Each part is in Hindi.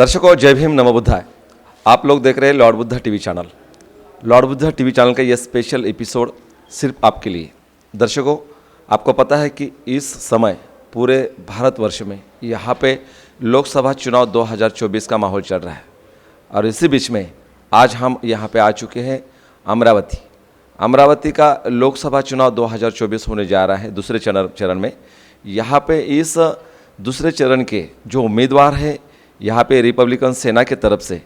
दर्शकों, जय भीम, नमो बुद्धाय। आप लोग देख रहे हैं Lord Buddha TV channel. Lord Buddha TV channel का यह स्पेशल एपिसोड सिर्फ आपके लिए। दर्शकों, आपको पता है कि इस समय पूरे भारतवर्ष में यहाँ पे लोकसभा चुनाव 2024 का माहौल चल रहा है और इसी बीच में आज हम यहाँ पे आ चुके हैं अमरावती का लोकसभा चुनाव 2024 होने जा रहा है दूसरे चरण में। यहाँ पे इस दूसरे चरण के जो उम्मीदवार हैं, यहाँ पे रिपब्लिकन सेना के तरफ से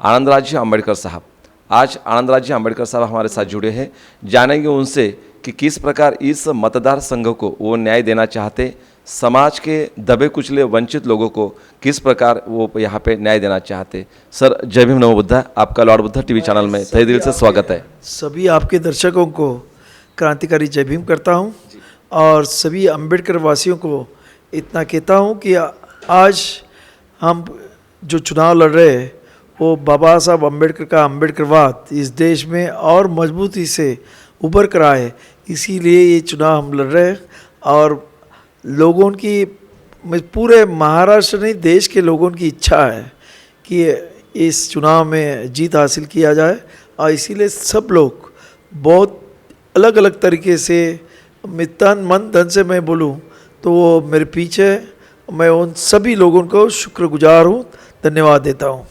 आनंदराज अम्बेडकर साहब, आज आनंदराज अम्बेडकर साहब हमारे साथ जुड़े हैं। जानेंगे उनसे कि किस प्रकार इस मतदार संघ को वो न्याय देना चाहते, समाज के दबे कुचले वंचित लोगों को किस प्रकार वो यहाँ पे न्याय देना चाहते। सर, जय भीम, नमो बुद्धा। आपका लॉर्ड बुद्धा टीवी चैनल में तहे दिल से स्वागत है। सभी आपके दर्शकों को क्रांतिकारी जय भीम करता हूँ और सभी अम्बेडकर वासियों को इतना कहता हूँ कि आज हम जो चुनाव लड़ रहे हैं वो बाबा साहब अम्बेडकर का अम्बेडकरवाद इस देश में और मजबूती से उभर कर आए, इसीलिए ये चुनाव हम लड़ रहे हैं। और लोगों की, पूरे महाराष्ट्र नहीं देश के लोगों की इच्छा है कि इस चुनाव में जीत हासिल किया जाए और इसीलिए सब लोग बहुत अलग अलग तरीके से, तन मन धन से मैं बोलूँ तो वो मेरे पीछे, मैं उन सभी लोगों को शुक्रगुजार हूँ, धन्यवाद देता हूँ।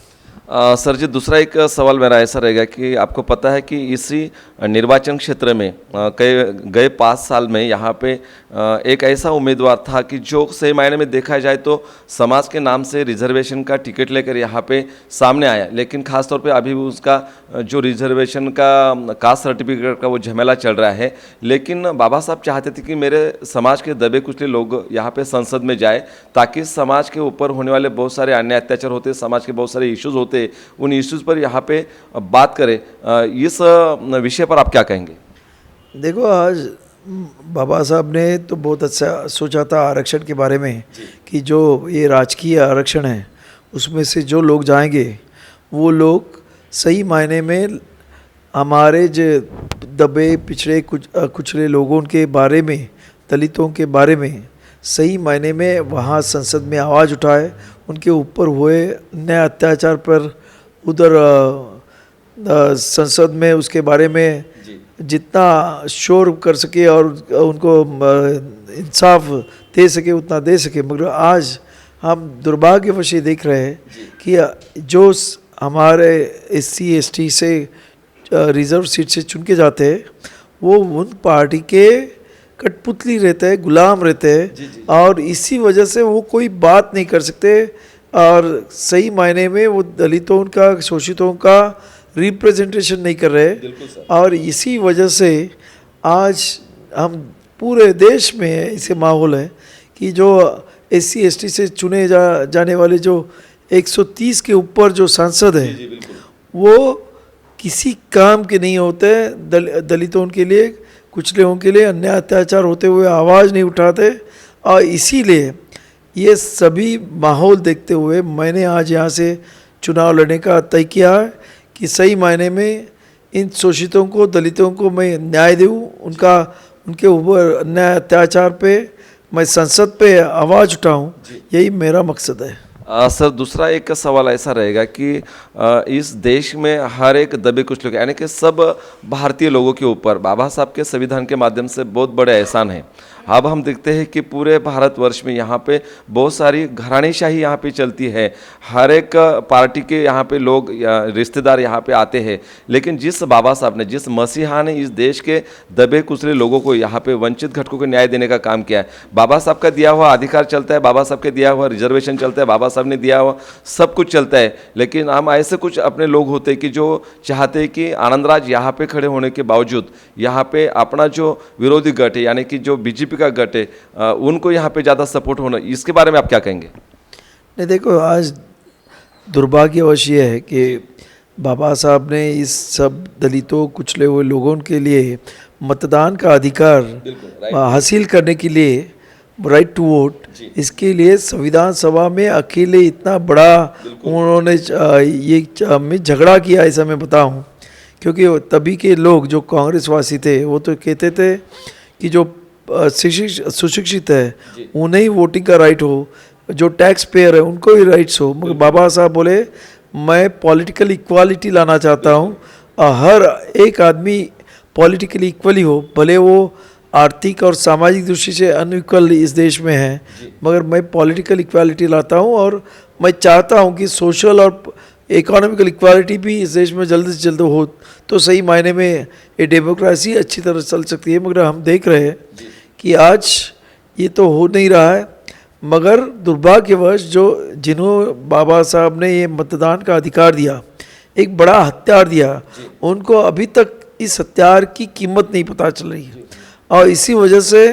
सर जी, दूसरा एक सवाल मेरा ऐसा रहेगा कि आपको पता है कि इसी निर्वाचन क्षेत्र में गए 5 साल में यहाँ पे एक ऐसा उम्मीदवार था कि जो सही मायने में देखा जाए तो समाज के नाम से रिजर्वेशन का टिकट लेकर यहाँ पे सामने आया, लेकिन खासतौर पे अभी भी उसका जो रिजर्वेशन का कास्ट सर्टिफिकेट का वो झमेला चल रहा है। लेकिन बाबा साहब चाहते थे कि मेरे समाज के दबे कुचले लोग यहाँ पे संसद में जाए ताकि समाज के ऊपर होने वाले बहुत सारे अन्याय अत्याचार होते, समाज के बहुत सारे इश्यूज़ होते, उन इश्यूज़ पर यहाँ पे बात करें। इस विषय पर आप क्या कहेंगे? देखो, आज बाबा साहब ने तो बहुत अच्छा सोचा था आरक्षण के बारे में कि जो ये राजकीय आरक्षण है उसमें से जो लोग जाएंगे वो लोग सही मायने में हमारे जो दबे पिछड़े कुचले लोगों के बारे में, दलितों के बारे में सही मायने में वहाँ संसद में आवाज़ उठाए, उनके ऊपर हुए अन्याय अत्याचार पर उधर संसद में उसके बारे में जितना शोर कर सके और उनको इंसाफ दे सके उतना दे सके। मगर आज हम दुर्भाग्यवश ये देख रहे हैं कि जो हमारे SC ST से रिज़र्व सीट से चुन के जाते हैं वो उन पार्टी के कठपुतली रहते हैं, गुलाम रहते हैं और इसी वजह से वो कोई बात नहीं कर सकते और सही मायने में वो दलितों का, शोषितों का रिप्रेजेंटेशन नहीं कर रहे। और इसी वजह से आज हम पूरे देश में ऐसे माहौल है कि जो SC ST से चुने जाने वाले जो 130 के ऊपर जो सांसद हैं वो किसी काम के नहीं होते। दलितों के लिए, कुचले के लिए अन्याय अत्याचार होते हुए आवाज़ नहीं उठाते। और इसीलिए ये सभी माहौल देखते हुए मैंने आज यहाँ से चुनाव लड़ने का तय किया है कि सही मायने में इन शोषितों को, दलितों को मैं न्याय दूँ, उनके ऊपर अन्याय अत्याचार पे मैं संसद पे आवाज़ उठाऊँ, यही मेरा मकसद है। सर, दूसरा एक सवाल ऐसा रहेगा कि इस देश में हर एक दबे कुचले यानी कि सब भारतीय लोगों के ऊपर बाबा साहब के संविधान के माध्यम से बहुत बड़े एहसान है। अब हम देखते हैं कि पूरे भारतवर्ष में यहाँ पे बहुत सारी घरानेशाही यहाँ पे चलती है, हर एक पार्टी के यहाँ पे लोग रिश्तेदार यहाँ पे आते हैं। लेकिन जिस बाबा साहब ने, जिस मसीहा ने इस देश के दबे कुचले लोगों को यहाँ पे वंचित घटकों को न्याय देने का काम किया है, बाबा साहब का दिया हुआ अधिकार चलता है, बाबा साहब के दिया हुआ रिजर्वेशन चलता है, बाबा साहब ने दिया हुआ सब कुछ चलता है। लेकिन हम ऐसे कुछ अपने लोग होते हैं कि जो चाहते हैं कि आनंदराज यहाँ पे खड़े होने के बावजूद यहाँ पे अपना जो विरोधी गट है यानी कि जो BJP का गट है उनको यहाँ पे ज़्यादा सपोर्ट होना, इसके बारे में आप क्या कहेंगे? नहीं, देखो, आज दुर्भाग्यवश ये है कि बाबा साहब ने इस सब दलितों, कुचले हुए लोगों के लिए मतदान का अधिकार हासिल करने के लिए, राइट टू वोट, इसके लिए संविधान सभा में अकेले इतना बड़ा उन्होंने ये झगड़ा किया, ऐसा मैं बताऊं। क्योंकि तभी के लोग जो कांग्रेसवासी थे वो तो कहते थे कि जो सुशिक्षित है उन्हें ही वोटिंग का राइट हो, जो टैक्स पेयर है उनको भी राइट्स हो, मगर बाबा साहब बोले मैं पॉलिटिकल इक्वालिटी लाना चाहता हूँ और हर एक आदमी पॉलिटिकली इक्वली हो, भले वो आर्थिक और सामाजिक दृष्टि से अनइक्वल इस देश में है, मगर मैं पॉलिटिकल इक्वालिटी लाता हूँ और मैं चाहता हूँ कि सोशल और इकोनॉमिकल इक्वालिटी भी इस देश में जल्द से जल्द हो, तो सही मायने में ये डेमोक्रेसी अच्छी तरह चल सकती है। मगर हम देख रहे हैं कि आज ये तो हो नहीं रहा है, मगर दुर्भाग्यवश जिन्हों बाबा साहब ने ये मतदान का अधिकार दिया, एक बड़ा हथियार दिया, उनको अभी तक इस हथियार की कीमत नहीं पता चल रही है और इसी वजह से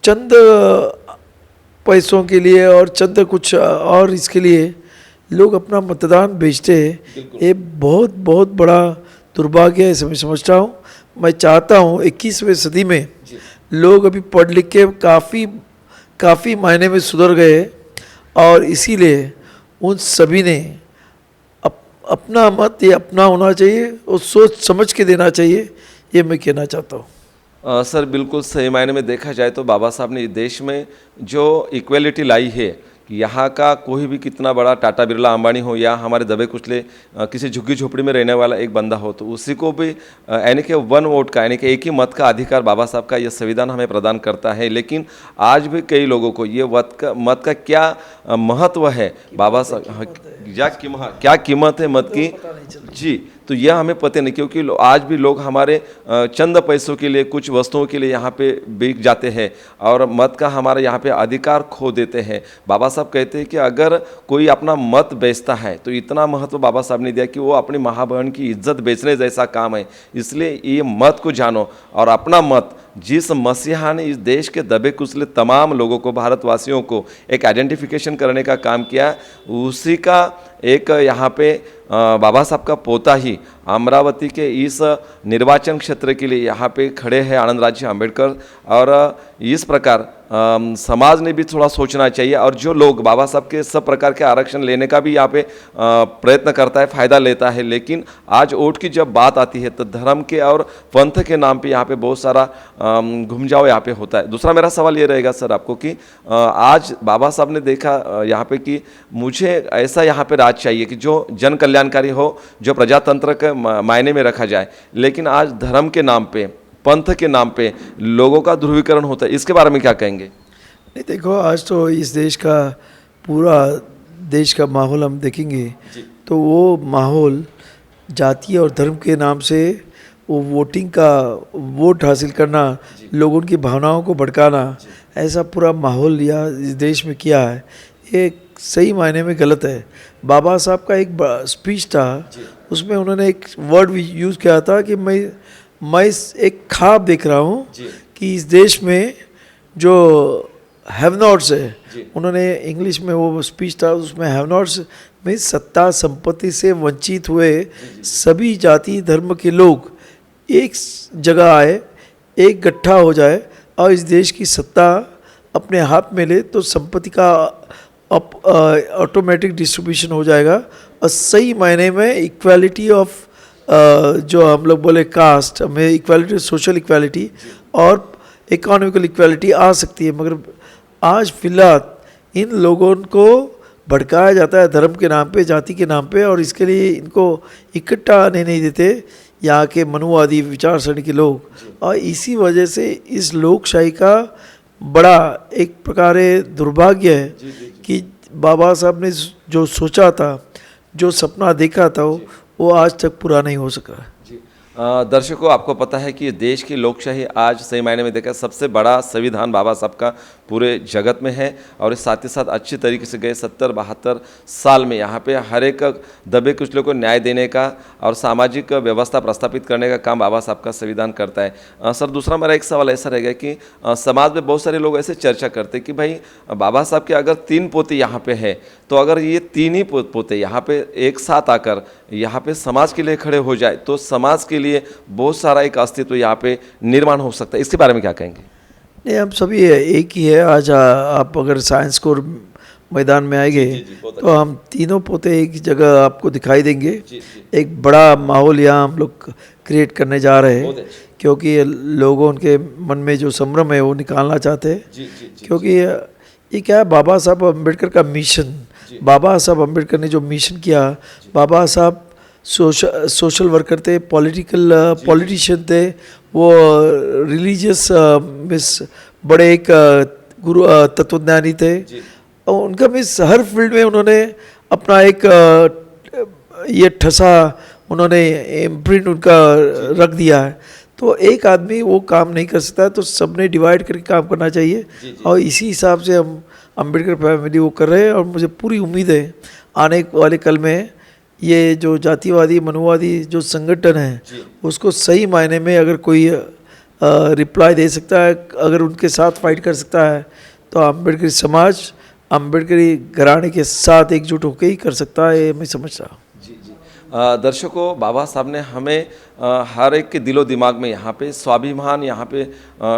चंद पैसों के लिए और चंद कुछ और इसके लिए लोग अपना मतदान बेचते हैं। ये बहुत बहुत बड़ा दुर्भाग्य है, ऐसे मैं समझता हूँ। मैं चाहता हूँ 21वीं सदी में लोग अभी पढ़ लिख के काफ़ी मायने में सुधर गए और इसीलिए उन सभी ने अपना मत ये अपना होना चाहिए और सोच समझ के देना चाहिए, ये मैं कहना चाहता हूँ। सर बिल्कुल सही मायने में देखा जाए तो बाबा साहब ने देश में जो इक्वलिटी लाई है कि यहाँ का कोई भी कितना बड़ा टाटा बिरला अंबानी हो या हमारे दबे कुचले किसी झुग्गी झोपड़ी में रहने वाला एक बंदा हो, तो उसी को भी यानी कि 1 वोट का यानी कि एक ही मत का अधिकार बाबा साहब का ये संविधान हमें प्रदान करता है। लेकिन आज भी कई लोगों को ये मत का क्या महत्व है, बाबा साहब क्या कीमत है मत की, जी, तो यह हमें पता नहीं, क्योंकि आज भी लोग हमारे चंद पैसों के लिए कुछ वस्तुओं के लिए यहाँ पे बिक जाते हैं और मत का हमारा यहाँ पे अधिकार खो देते हैं। बाबा साहब कहते हैं कि अगर कोई अपना मत बेचता है तो इतना महत्व बाबा साहब ने दिया कि वो अपनी माँ बहन की इज्जत बेचने जैसा काम है। इसलिए ये मत को जानो और अपना मत, जिस मसीहा ने इस देश के दबे कुचले तमाम लोगों को, भारतवासियों को एक आइडेंटिफिकेशन करने का काम किया, उसी का एक यहाँ पे बाबा साहब का पोता ही अमरावती के इस निर्वाचन क्षेत्र के लिए यहाँ पे खड़े हैं आनंदराज जी आंबेडकर। और इस प्रकार समाज ने भी थोड़ा सोचना चाहिए और जो लोग बाबा साहब के सब प्रकार के आरक्षण लेने का भी यहाँ पे प्रयत्न करता है, फ़ायदा लेता है, लेकिन आज वोट की जब बात आती है तो धर्म के और पंथ के नाम पे यहाँ पे बहुत सारा घुमजाव यहाँ पे होता है। दूसरा मेरा सवाल ये रहेगा सर आपको कि आज बाबा साहब ने देखा यहाँ पे कि मुझे ऐसा यहाँ पे राज चाहिए कि जो जन कल्याणकारी हो, जो प्रजातंत्र के मायने में रखा जाए, लेकिन आज धर्म के नाम पे, पंथ के नाम पे लोगों का ध्रुवीकरण होता है, इसके बारे में क्या कहेंगे? नहीं, देखो आज तो इस देश का पूरा देश का माहौल हम देखेंगे तो वो माहौल जाति और धर्म के नाम से वो वोट हासिल करना, लोगों की भावनाओं को भड़काना, ऐसा पूरा माहौल या इस देश में किया है, ये सही मायने में गलत है। बाबा साहब का एक स्पीच था, उसमें उन्होंने एक वर्ड भी यूज़ किया था कि मैं एक ख्वाब देख रहा हूँ कि इस देश में जो हैव नॉट्स है, उन्होंने इंग्लिश में वो स्पीच था, उसमें हैव नॉट्स में सत्ता संपत्ति से वंचित हुए सभी जाति धर्म के लोग एक जगह आए, एक गट्ठा हो जाए और इस देश की सत्ता अपने हाथ में ले तो संपत्ति का ऑटोमेटिक डिस्ट्रीब्यूशन हो जाएगा और सही मायने में इक्वालिटी ऑफ जो हम लोग बोले कास्ट, हमें इक्वालिटी, सोशल इक्वालिटी और इकोनॉमिकल इक्वालिटी आ सकती है। मगर आज फिलहाल इन लोगों को भड़काया जाता है धर्म के नाम पे, जाति के नाम पे, और इसके लिए इनको इकट्ठा आने नहीं देते यहाँ के मनुवादी विचारसरणी के लोग, और इसी वजह से इस लोकशाही का बड़ा एक प्रकार दुर्भाग्य है कि बाबा साहब ने जो सोचा था, जो सपना देखा था, वो आज तक पूरा नहीं हो सका। दर्शकों, आपको पता है कि देश की लोकशाही आज सही मायने में देखा सबसे बड़ा संविधान बाबा साहब का पूरे जगत में है, और साथ ही साथ अच्छी तरीके से गए 70-72 साल में यहाँ पे हर एक दबे कुचले को न्याय देने का और सामाजिक व्यवस्था प्रस्थापित करने का काम बाबा साहब का संविधान करता है। सर, दूसरा मेरा एक सवाल ऐसा रहेगा कि समाज में बहुत सारे लोग ऐसे चर्चा करते कि भाई बाबा साहब के अगर 3 पोते यहाँ पे है, तो अगर ये 3 ही पोते यहाँ पे एक साथ आकर यहाँ पे समाज के लिए खड़े हो जाए तो समाज के लिए बहुत सारा एक अस्तित्व यहाँ पे निर्माण हो सकता है, इसके बारे में क्या कहेंगे? नहीं, हम सभी एक ही है। आज आप अगर साइंस को मैदान में आएंगे तो हम तीनों पोते एक जगह आपको दिखाई देंगे। एक बड़ा माहौल यहाँ हम लोग क्रिएट करने जा रहे हैं, क्योंकि लोगों के मन में जो संभ्रम है वो निकालना चाहते हैं, क्योंकि ये क्या है, बाबा साहब अम्बेडकर का मिशन। बाबा साहब अम्बेडकर ने जो मिशन किया, बाबा साहब सोशल वर्कर थे, पॉलिटिशियन थे, वो रिलीजियस मिस बड़े एक गुरु तत्वज्ञानी थे। और उनका मिस हर फील्ड में उन्होंने अपना एक ये ठसा उन्होंने इम्प्रिंट उनका रख दिया है। तो एक आदमी वो काम नहीं कर सकता, तो सबने डिवाइड करके काम करना चाहिए। और इसी हिसाब से हम अम्बेडकर फैमिली वो कर रहे हैं। और मुझे पूरी उम्मीद है आने वाले कल में ये जो जातिवादी मनुवादी जो संगठन है उसको सही मायने में अगर कोई रिप्लाई दे सकता है, अगर उनके साथ फाइट कर सकता है, तो अम्बेडकरी समाज अम्बेडकरी घराने के साथ एकजुट होकर ही कर सकता है, ये मैं समझता हूँ। दर्शकों, बाबा साहब ने हमें हर एक के दिलो दिमाग में यहाँ पे स्वाभिमान यहाँ पे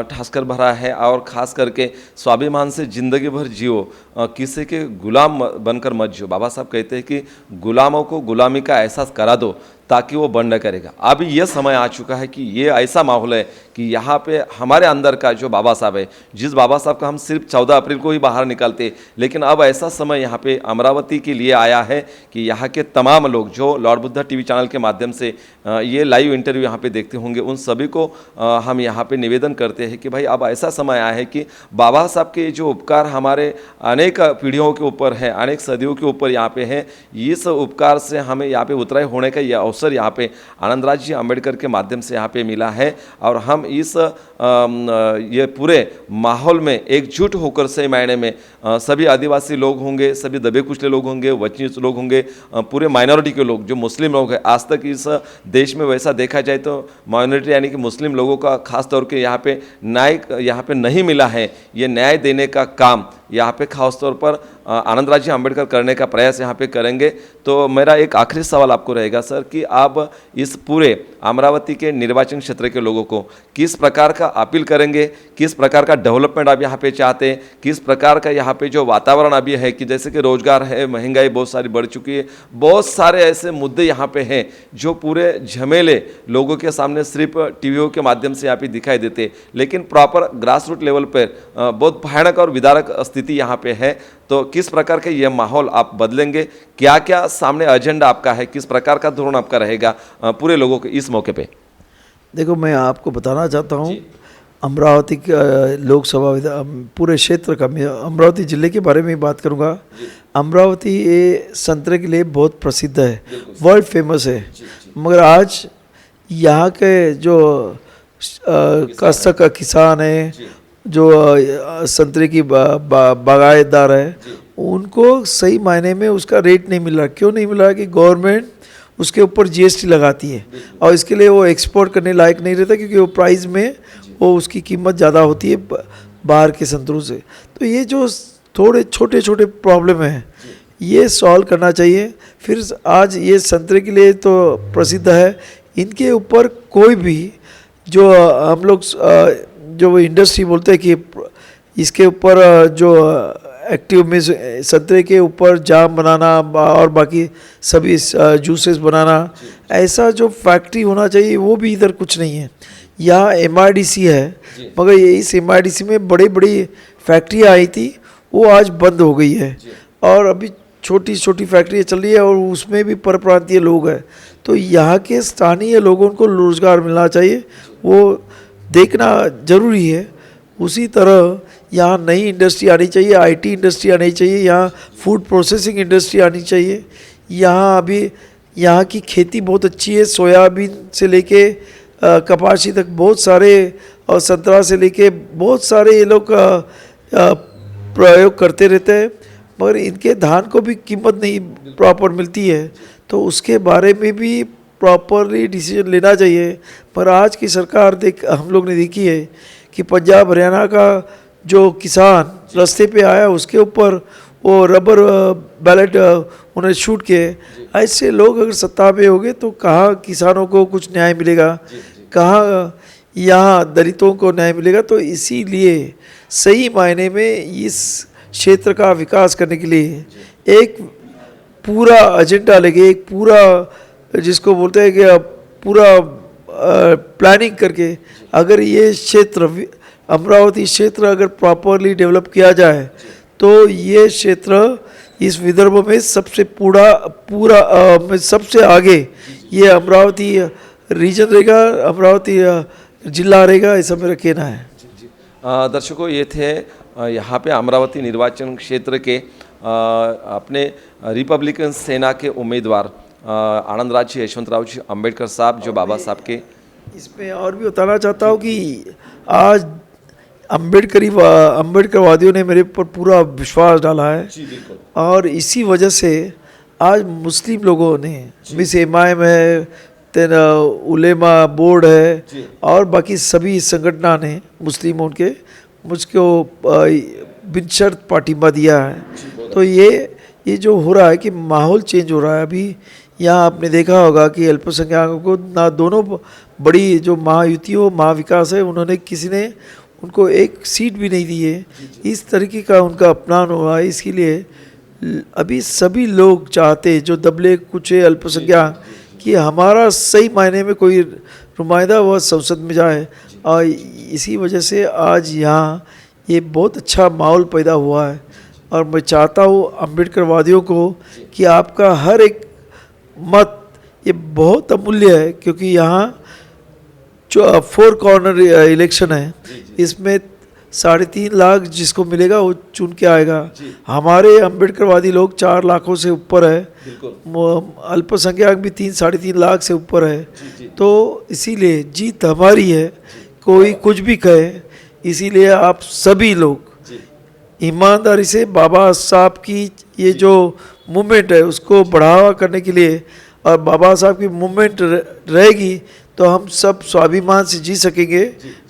ठासकर भरा है। और ख़ास करके स्वाभिमान से ज़िंदगी भर जियो, किसी के गुलाम बनकर मत जियो। बाबा साहब कहते हैं कि गुलामों को गुलामी का एहसास करा दो ताकि वो बंद न करेगा। अब ये समय आ चुका है कि ये ऐसा माहौल है कि यहाँ पे हमारे अंदर का जो बाबा साहब है, जिस बाबा साहब का हम सिर्फ 14 अप्रैल को ही बाहर निकालते, लेकिन अब ऐसा समय यहाँ पे अमरावती के लिए आया है कि यहाँ के तमाम लोग जो लॉर्ड बुद्धा टीवी चैनल के माध्यम से ये लाइव इंटरव्यू यहाँ पे देखते होंगे, उन सभी को हम यहाँ पे निवेदन करते हैं कि भाई अब ऐसा समय आया है कि बाबा साहब के जो उपकार हमारे अनेक पीढ़ियों के ऊपर है, अनेक सदियों के ऊपर यहाँ पे है, इस उपकार से हमें यहाँ पे उतराई होने का यह अवसर यहाँ पे आनंदराज जी अम्बेडकर के माध्यम से यहाँ पे मिला है। और हम इस ये पूरे माहौल में एकजुट होकर सही मायने में सभी आदिवासी लोग होंगे, सभी दबे कुचले लोग होंगे, वंचित लोग होंगे, पूरे माइनॉरिटी के लोग जो मुस्लिम लोग हैं, आज तक इस देश में वैसा देखा जाए तो माइनॉरिटी यानी कि मुस्लिम लोगों का खास तौर पे यहाँ पे न्याय यहाँ पे नहीं मिला है। ये न्याय देने का काम यहाँ पे खास तौर पर आनंदराज जी अम्बेडकर करने का प्रयास यहाँ पे करेंगे। तो मेरा एक आखिरी सवाल आपको रहेगा सर कि आप इस पूरे अमरावती के निर्वाचन क्षेत्र के लोगों को किस प्रकार का अपील करेंगे, किस प्रकार का डेवलपमेंट आप यहाँ पे चाहते हैं, किस प्रकार का यहाँ पे जो वातावरण अभी है कि जैसे कि रोजगार है, महंगाई बहुत सारी बढ़ चुकी है, बहुत सारे ऐसे मुद्दे यहाँ पे हैं जो पूरे झमेले लोगों के सामने सिर्फ टीवीओ के माध्यम से यहाँ पे दिखाई देते, लेकिन प्रॉपर ग्रास रूट लेवल पर बहुत भयानक और विदारक स्थिति यहाँ पे है। तो किस प्रकार का यह माहौल आप बदलेंगे, क्या क्या सामने एजेंडा आपका है, किस प्रकार का धोरण आपका रहेगा पूरे लोगों के इस मौके पे? देखो, मैं आपको बताना चाहता हूँ अमरावती लोकसभा पूरे क्षेत्र का, मैं अमरावती ज़िले के बारे में बात करूँगा। अमरावती ये संतरे के लिए बहुत प्रसिद्ध है, वर्ल्ड फेमस है। मगर आज यहाँ के जो काश्तकार का किसान है, जो संतरे की बागायतदार है, उनको सही मायने में उसका रेट नहीं मिल रहा। क्यों नहीं मिल रहा? कि गवर्नमेंट उसके ऊपर जीएसटी लगाती है और इसके लिए वो एक्सपोर्ट करने लायक नहीं रहता, क्योंकि वो प्राइस में वो उसकी कीमत ज़्यादा होती है बाहर के संतरों से। तो ये जो थोड़े छोटे छोटे प्रॉब्लम हैं, ये सॉल्व करना चाहिए। फिर आज ये संतरे के लिए तो प्रसिद्ध है, इनके ऊपर कोई भी जो हम लोग जो इंडस्ट्री बोलते हैं कि इसके ऊपर जो एक्टिव में संतरे के ऊपर जाम बनाना और बाकी सभी जूसेस बनाना, ऐसा जो फैक्ट्री होना चाहिए वो भी इधर कुछ नहीं है। यहाँ एमआईडीसी है, मगर ये इस एमआईडीसी में बड़ी बड़ी फैक्ट्रियाँ आई थी, वो आज बंद हो गई है और अभी छोटी छोटी फैक्ट्रियाँ चल रही है और उसमें भी परप्रांतीय लोग हैं। तो यहाँ के स्थानीय लोगों को रोज़गार मिलना चाहिए, वो देखना ज़रूरी है। उसी तरह यहाँ नई इंडस्ट्री आनी चाहिए, आईटी इंडस्ट्री आनी चाहिए, यहाँ फूड प्रोसेसिंग इंडस्ट्री आनी चाहिए। यहाँ अभी यहाँ की खेती बहुत अच्छी है, सोयाबीन से लेके कपासी तक बहुत सारे, और संतरा से लेके बहुत सारे ये लोग प्रयोग करते रहते हैं, मगर इनके धान को भी कीमत नहीं प्रॉपर मिलती है। तो उसके बारे में भी प्रॉपरली डिसीजन लेना चाहिए। पर आज की सरकार हम लोग ने देखी है कि पंजाब हरियाणा का जो किसान रास्ते पे आया, उसके ऊपर वो रबर बैलेट उन्हें शूट किए। ऐसे लोग अगर सत्ता पे होंगे तो कहाँ किसानों को कुछ न्याय मिलेगा, कहाँ यहाँ दलितों को न्याय मिलेगा। तो इसीलिए सही मायने में इस क्षेत्र का विकास करने के लिए एक पूरा एजेंडा लगे, एक पूरा जिसको बोलते हैं कि पूरा प्लानिंग करके अगर ये क्षेत्र अमरावती क्षेत्र अगर प्रॉपरली डेवलप किया जाए तो तो ये क्षेत्र इस विदर्भ में सबसे पूरा में सबसे आगे ये अमरावती रीजन रहेगा, अमरावती जिला रहेगा, ऐसा मेरा कहना है। दर्शकों, ये थे यहाँ पे अमरावती निर्वाचन क्षेत्र के अपने रिपब्लिकन सेना के उम्मीदवार आनंदराज जी यशवंतराव जी अम्बेडकर साहब, जो बाबा साहब के। इसमें और भी बताना चाहता हूँ कि आज अम्बेडकरवादियों ने मेरे पर पूरा विश्वास डाला है, और इसी वजह से आज मुस्लिम लोगों ने, मिस एमआईएम है, तेरा उलेमा बोर्ड है, और बाकी सभी संगठना ने मुस्लिमों के मुझको बिनशर्त पार्टिबा दिया है। तो ये जो हो रहा है कि माहौल चेंज हो रहा है। अभी यहाँ आपने देखा होगा कि अल्पसंख्यकों को ना दोनों बड़ी जो महायुति हो, महाविकास है, उन्होंने किसी ने उनको एक सीट भी नहीं दी है। इस तरीके का उनका अपमान हुआ है। इसके लिए अभी सभी लोग चाहते, जो दबले कुचे अल्पसंख्यक, कि हमारा सही मायने में कोई नुमाइंदा वह संसद में जाए, और इसी वजह से आज यहाँ ये बहुत अच्छा माहौल पैदा हुआ है। और मैं चाहता हूँ अम्बेडकरवादियों को कि आपका हर एक मत ये बहुत अमूल्य है, क्योंकि यहाँ जो 4 कॉर्नर इलेक्शन है, इसमें 3.5 लाख जिसको मिलेगा वो चुन के आएगा। हमारे अम्बेडकरवादी लोग 4 लाखों से ऊपर है, अल्पसंख्यक भी 3-3.5 लाख से ऊपर है। तो इसीलिए जीत हमारी है, कोई कुछ भी कहे। इसीलिए आप सभी लोग ईमानदारी से बाबा साहब की ये जो मूवमेंट है उसको बढ़ावा करने के लिए, और बाबा साहब की मूवमेंट रहेगी तो हम सब स्वाभिमान से जी सकेंगे,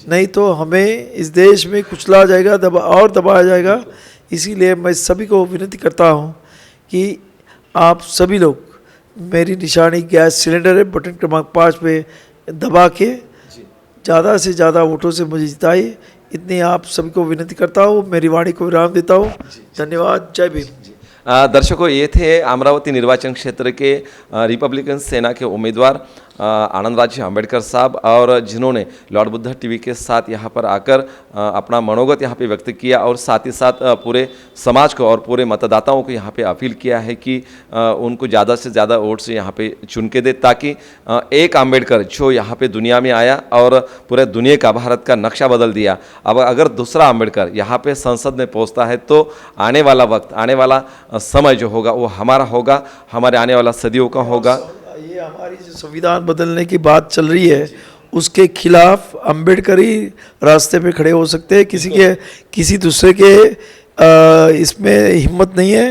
नहीं तो हमें इस देश में कुचला जाएगा, दबाया जाएगा। इसीलिए मैं सभी को विनती करता हूँ कि आप सभी लोग, मेरी निशानी गैस सिलेंडर है, बटन क्रमांक 5 पे दबा के ज़्यादा से ज़्यादा वोटों से मुझे जिताइए। इतनी आप सभी को विनती करता हूँ। मेरी वाणी को विराम देता हूँ। धन्यवाद। जय भीम। दर्शकों, ये थे अमरावती निर्वाचन क्षेत्र के रिपब्लिकन सेना के उम्मीदवार आनंदराज जी अम्बेडकर साहब, और जिन्होंने लॉर्ड बुद्धा टीवी के साथ यहाँ पर आकर अपना मनोगत यहाँ पे व्यक्त किया, और साथ ही साथ पूरे समाज को और पूरे मतदाताओं को यहाँ पे अपील किया है कि उनको ज़्यादा से ज़्यादा वोट से यहाँ पे चुन के दे, ताकि एक अम्बेडकर जो यहाँ पे दुनिया में आया और पूरे दुनिया का, भारत का नक्शा बदल दिया, अब अगर दूसरा अम्बेडकर यहाँ पे संसद में पहुँचता है तो आने वाला वक्त, आने वाला समय जो होगा वो हमारा होगा, हमारे आने वाला सदियों का होगा। ये हमारी जो संविधान बदलने की बात चल रही है, उसके खिलाफ अम्बेडकर ही रास्ते पे खड़े हो सकते हैं। किसी दूसरे के इसमें हिम्मत नहीं है,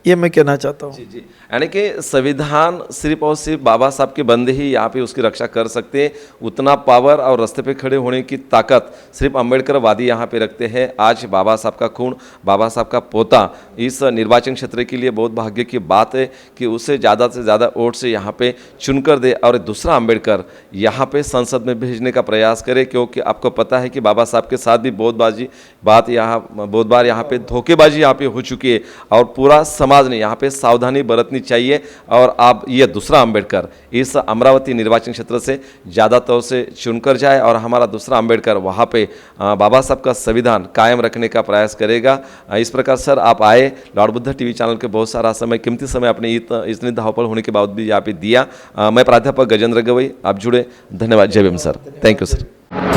ये मैं कहना चाहता हूँ। जी, यानी कि संविधान सिर्फ और सिर्फ बाबा साहब के बंदे ही यहाँ पे उसकी रक्षा कर सकते हैं। उतना पावर और रास्ते पे खड़े होने की ताकत सिर्फ अम्बेडकरवादी यहाँ पे रखते हैं। आज बाबा साहब का खून, बाबा साहब का पोता इस निर्वाचन क्षेत्र के लिए बहुत भाग्य की बात है कि उसे ज़्यादा से ज़्यादा वोट से यहाँ पे चुनकर दे, और दूसरा अम्बेडकर यहाँ पे संसद में भेजने का प्रयास करे। क्योंकि आपको पता है कि बाबा साहब के साथ भी बहुत बार यहाँ पे धोखेबाजी यहाँ पे हो चुकी है, और पूरा समाज ने यहाँ पे सावधानी बरतनी चाहिए। और आप ये दूसरा अम्बेडकर इस अमरावती निर्वाचन क्षेत्र से ज़्यादातर से चुनकर जाए, और हमारा दूसरा अम्बेडकर वहाँ पे बाबा साहब का संविधान कायम रखने का प्रयास करेगा। इस प्रकार सर आप आए, लॉर्ड बुद्धा टीवी चैनल के बहुत सारा समय, कीमती समय अपने इतनी धावपल होने के बाद भी यहाँ पे दिया। मैं प्राध्यापक गजेंद्र गवई, आप जुड़े। धन्यवाद। जय Bhim sir. Thank you sir.